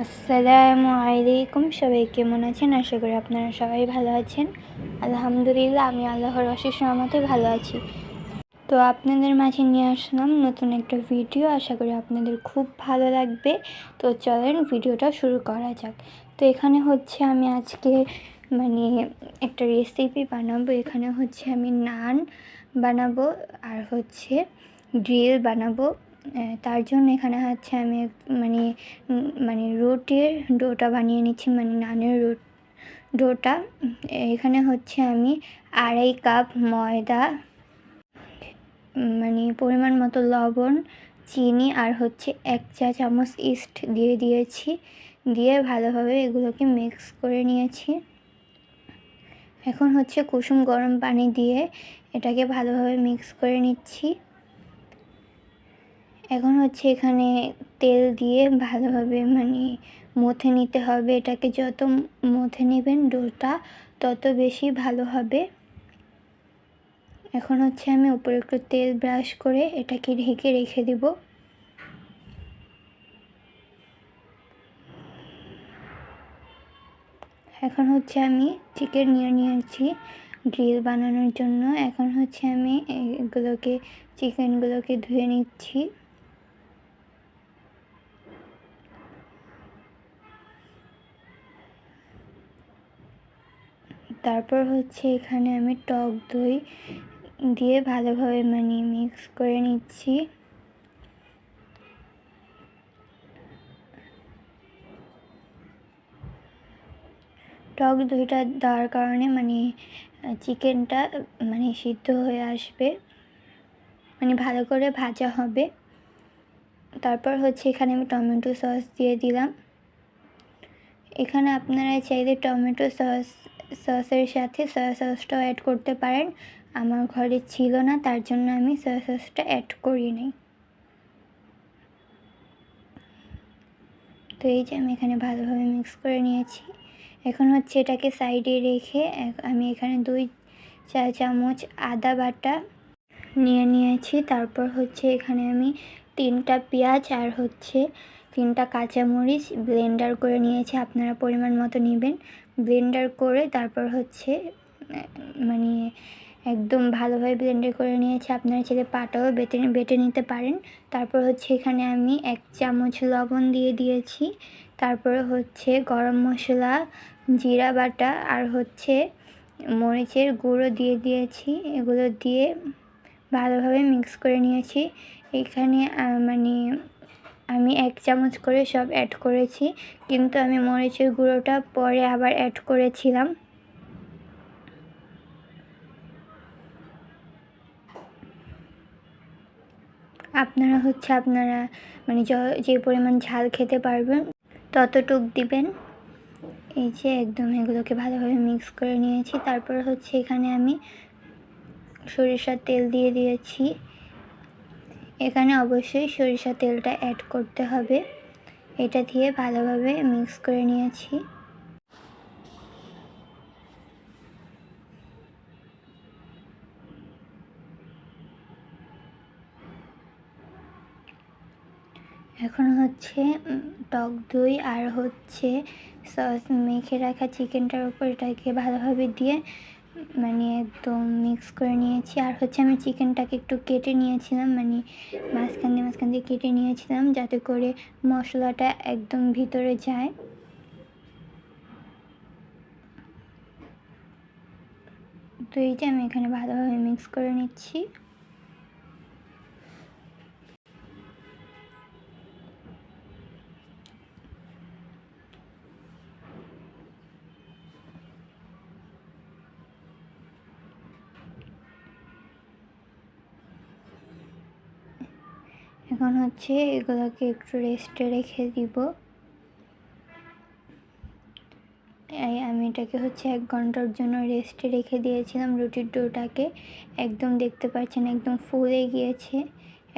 আসসালামু আলাইকুম, সবাই কেমন আছেন? আশা করি আপনারা সবাই ভালো আছেন। আলহামদুলিল্লাহ, আমি আল্লাহর অশেষ রহমতে ভালো আছি। তো আপনাদের মাঝে নিয়ে আসলাম নতুন একটা ভিডিও, আশা করি আপনাদের খুব ভালো লাগবে। তো চলেন ভিডিওটা শুরু করা যাক। তো এখানে হচ্ছে আমি আজকে একটা রেসিপি বানাবো। এখানে হচ্ছে আমি নান বানাবো আর হচ্ছে গ্রিল বানাবো। তার জন্য এখানে হচ্ছে আমি রুটির ডোটা বানিয়ে নিচ্ছি, নানের ডোটা। এখানে হচ্ছে আমি 2.5 কাপ ময়দা, পরিমাণ মতো লবণ, চিনি আর হচ্ছে 1 চা চামচ ইস্ট দিয়ে দিয়েছি। দিয়ে ভালোভাবে এগুলোকে মিক্স করে নিয়েছি। এখন হচ্ছে কুসুম গরম পানি দিয়ে এটাকে ভালোভাবে মিক্স করে নিচ্ছি। এখন হচ্ছে এখানে তেল দিয়ে ভালোভাবে মথে নিতে হবে। এটাকে যত মথে নেবেন ডোটা তত বেশি ভালো হবে। এখন হচ্ছে আমি উপরে একটু তেল ব্রাশ করে এটাকে ঢেকে রেখে দিব। এখন হচ্ছে আমি চিকেন নিয়ে নিয়েছি গ্রিল বানানোর জন্য। এখন হচ্ছে আমি চিকেনগুলোকে ধুয়ে নিচ্ছি। তারপর হচ্ছে এখানে আমি টক দই দিয়ে ভালোভাবে মিক্স করে নিচ্ছি। টক দইটা দেওয়ার কারণে চিকেনটা সিদ্ধ হয়ে আসবে, ভালো করে ভাজা হবে। তারপর হচ্ছে এখানে আমি টমেটো সস দিয়ে দিলাম। এখানে আপনারা চাইলে টমেটো সসের সাথে সয়া সসটাও অ্যাড করতে পারেন। আমার ঘরে ছিল না, তার জন্য আমি সয়া সসটা অ্যাড করি নাই। তো এই যে আমি এখানে ভালোভাবে মিক্স করে নিয়েছি। এখন হচ্ছে এটাকে সাইডে রেখে আমি এখানে 2 চা চামচ আদা বাটা নিয়ে নিয়েছি। তারপর হচ্ছে এখানে আমি 3টা পেঁয়াজ আর হচ্ছে 3টা কাঁচামরিচ ব্লেন্ডার করে নিয়েছি। আপনারা পরিমাণ মতো নেবেন। ব্লেন্ডার করে তারপর হচ্ছে একদম ভালোভাবে ব্লেন্ডার করে নিয়েছি। আপনারা চাইলে পাটাও বেটে নিতে পারেন। তারপর হচ্ছে এখানে আমি 1 চামচ লবণ দিয়ে দিয়েছি। তারপরে হচ্ছে গরম মশলা, জিরা বাটা আর হচ্ছে মরিচের গুঁড়ো দিয়ে দিয়েছি। এগুলো দিয়ে ভালোভাবে মিক্স করে নিয়েছি। এখানে আমি 1 চামচ করে সব অ্যাড করেছি, কিন্তু আমি মরিচের গুঁড়োটা পরে আবার অ্যাড করেছিলাম। আপনারা যে পরিমাণ ঝাল খেতে পারবেন ততটুক দিবেন। এই যে একদম এগুলোকে ভালোভাবে মিক্স করে নিয়েছি। তারপর হচ্ছে এখানে আমি সরিষার তেল দিয়ে দিয়েছি। এখানে অবশ্যই সরিষার তেলটা অ্যাড করতে হবে। এটা দিয়ে ভালোভাবে মিক্স করে নিয়েছি। এখন হচ্ছে টক দই আর হচ্ছে সস মেখে রাখা চিকেনটার উপর এটাকে ভালোভাবে দিয়ে একদম মিক্স করে নিয়েছি। আর হচ্ছে আমি চিকেনটাকে একটু কেটে নিয়েছিলাম, মাঝখান দিয়ে কেটে নিয়েছিলাম যাতে করে মশলাটা একদম ভিতরে যায়। তো এই যে আমি এখানে ভালোভাবে মিক্স করে নিচ্ছি। এখন হচ্ছে এগুলোকে একটু রেস্টে রেখে দিব। আমি এটাকে হচ্ছে 1 ঘন্টার জন্য রেস্টে রেখে দিয়েছিলাম। রুটির ডোটাকে একদম দেখতে পাচ্ছেন একদম ফুলে গিয়েছে।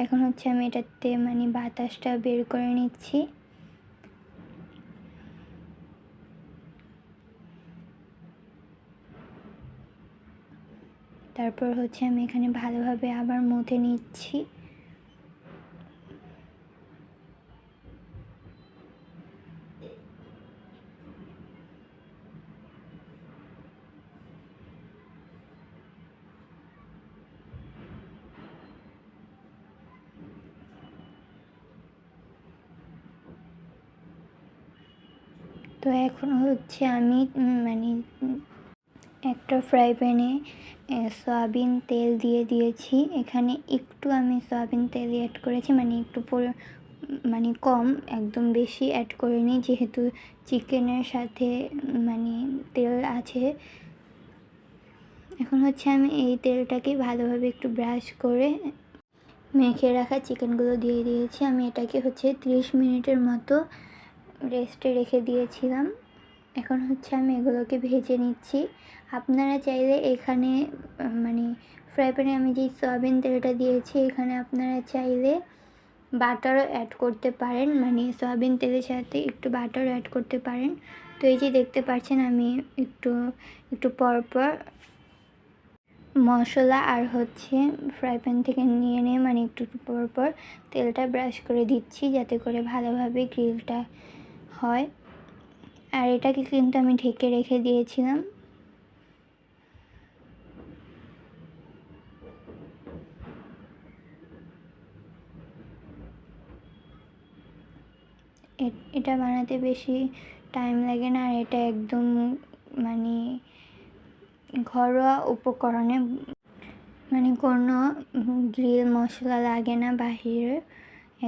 এখন হচ্ছে আমি এটাতে বাতাসটা বের করে নিচ্ছি। তারপর হচ্ছে আমি এখানে ভালোভাবে আবার মথে নিচ্ছি। তো এখন হচ্ছে আমি মানে একটা ফ্রাই প্যানে সয়াবিন তেল দিয়ে দিয়েছি। এখানে একটু আমি সয়াবিন তেল অ্যাড করেছি, মানে একটু মানে কম, একদম বেশি অ্যাড করিনি, যেহেতু চিকেনের সাথে মানে তেল আছে। এখন হচ্ছে আমি এই তেলটাকে ভালোভাবে একটু ব্রাশ করে মেখে রাখা চিকেনগুলো দিয়ে দিয়েছি। আমি এটাকে হচ্ছে 30 মিনিটের মতো রেস্টে রেখে দিয়েছিলাম। এখন হচ্ছে আমি এগুলোকে ভেজে নিচ্ছি। আপনারা চাইলে এখানে মানে ফ্রাই প্যানে আমি যেই সয়াবিন তেলটা দিয়েছি, এখানে আপনারা চাইলে বাটারও অ্যাড করতে পারেন, মানে সয়াবিন তেলের সাথে একটু বাটারও অ্যাড করতে পারেন। তো এই যে দেখতে পাচ্ছেন আমি একটু পরপর মশলা আর হচ্ছে ফ্রাই প্যান থেকে নিয়ে মানে একটু পরপর তেলটা ব্রাশ করে দিচ্ছি, যাতে করে ভালোভাবে গ্রিলটা হয়। আর এটাকে কিন্তু আমি ঢেকে রেখে দিয়েছিলাম। এটা বানাতে বেশি টাইম লাগে না, আর এটা একদম মানে ঘরোয়া উপকরণে, মানে কোনো গ্রিল মশলা লাগে না বাহিরে,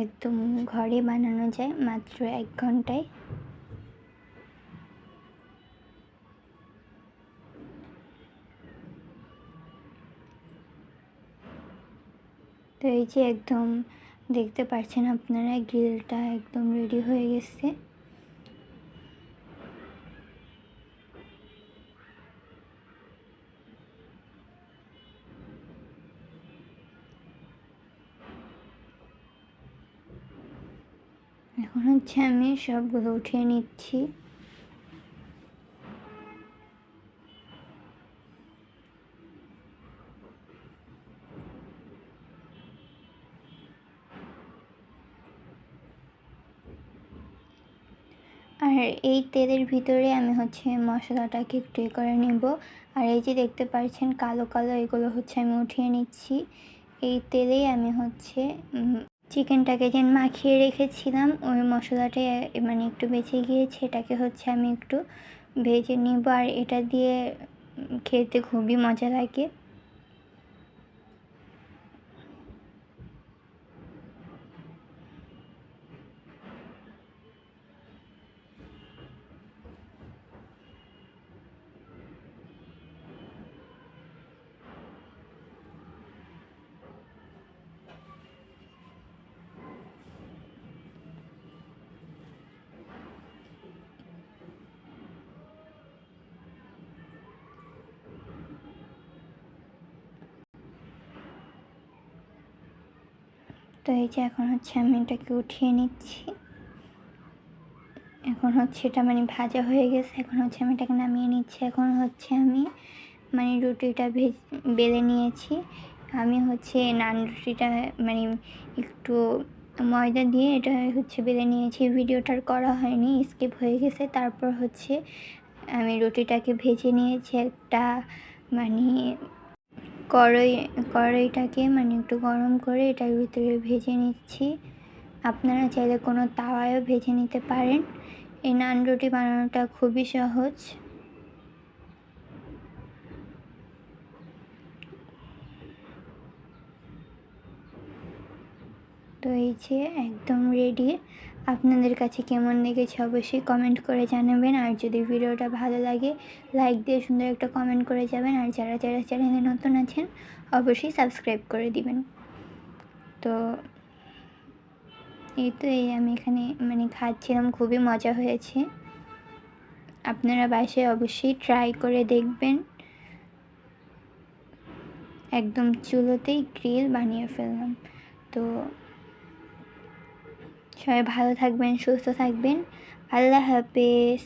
একদম ঘরে বানানো যায় মাত্র 1 ঘন্টায়। তো এই যে একদম দেখতে পাচ্ছেন আপনারা, গ্রিলটা একদম রেডি হয়ে গেছে। এখন হচ্ছে আমি সবগুলো উঠিয়ে নিচ্ছি। আর এই তেলের ভিতরে আমি হচ্ছে মশলাটাকে একটু করে নেব। আর এই যে দেখতে পাচ্ছেন কালো কালো, এগুলো হচ্ছে আমি উঠিয়ে নিচ্ছি। এই তেলেই আমি হচ্ছে চিকেনটাকে যে মাখিয়ে রেখেছিলাম, ওই মশলাটাই মানে একটু বেঁচে গিয়েছে, এটাকে হচ্ছে আমি একটু ভেজে নিব। আর এটা দিয়ে খেতে খুবই মজা লাগে। তো এই যে এখন হচ্ছে আমি এটাকে উঠিয়ে নিচ্ছি। এখন হচ্ছে এটা মানে ভাজা হয়ে গেছে, এখন হচ্ছে আমি এটাকে নামিয়ে নিচ্ছি। এখন হচ্ছে আমি মানে রুটিটা বেলে নিয়েছি। আমি হচ্ছে নান রুটিটা মানে একটু ময়দা দিয়ে এটা হচ্ছে বেলে নিয়েছি, ভিডিওটার করা হয়নি, স্কিপ হয়ে গেছে। তারপর হচ্ছে আমি রুটিটাকে ভেজে নিয়েছি একটা মানে কড়াইটাকে মানে একটু গরম করে এটার ভিতরে ভেজে নিচ্ছি। আপনারা চাইলে কোনো তাওয়ায়ও ভেজে নিতে পারেন। এই নান রুটি বানানোটা খুবই সহজ। তো এই যে একদম রেডি। আপনাদের কাছে কেমন লেগেছে অবশ্যই কমেন্ট করে জানাবেন। আর যদি ভিডিওটা ভালো লাগে লাইক দিয়ে সুন্দর একটা কমেন্ট করে যাবেন। আর যারা চ্যানেলে নতুন আছেন অবশ্যই সাবস্ক্রাইব করে দিবেন। তো এই আমি এখানে মানে খাচ্ছিলাম, খুবই মজা হয়েছে। আপনারা বাসায় অবশ্যই ট্রাই করে দেখবেন। একদম চুলোতেই গ্রিল বানিয়ে ফেললাম। তো সবাই ভালো থাকবেন, সুস্থ থাকবেন। আল্লাহ হাফেজ।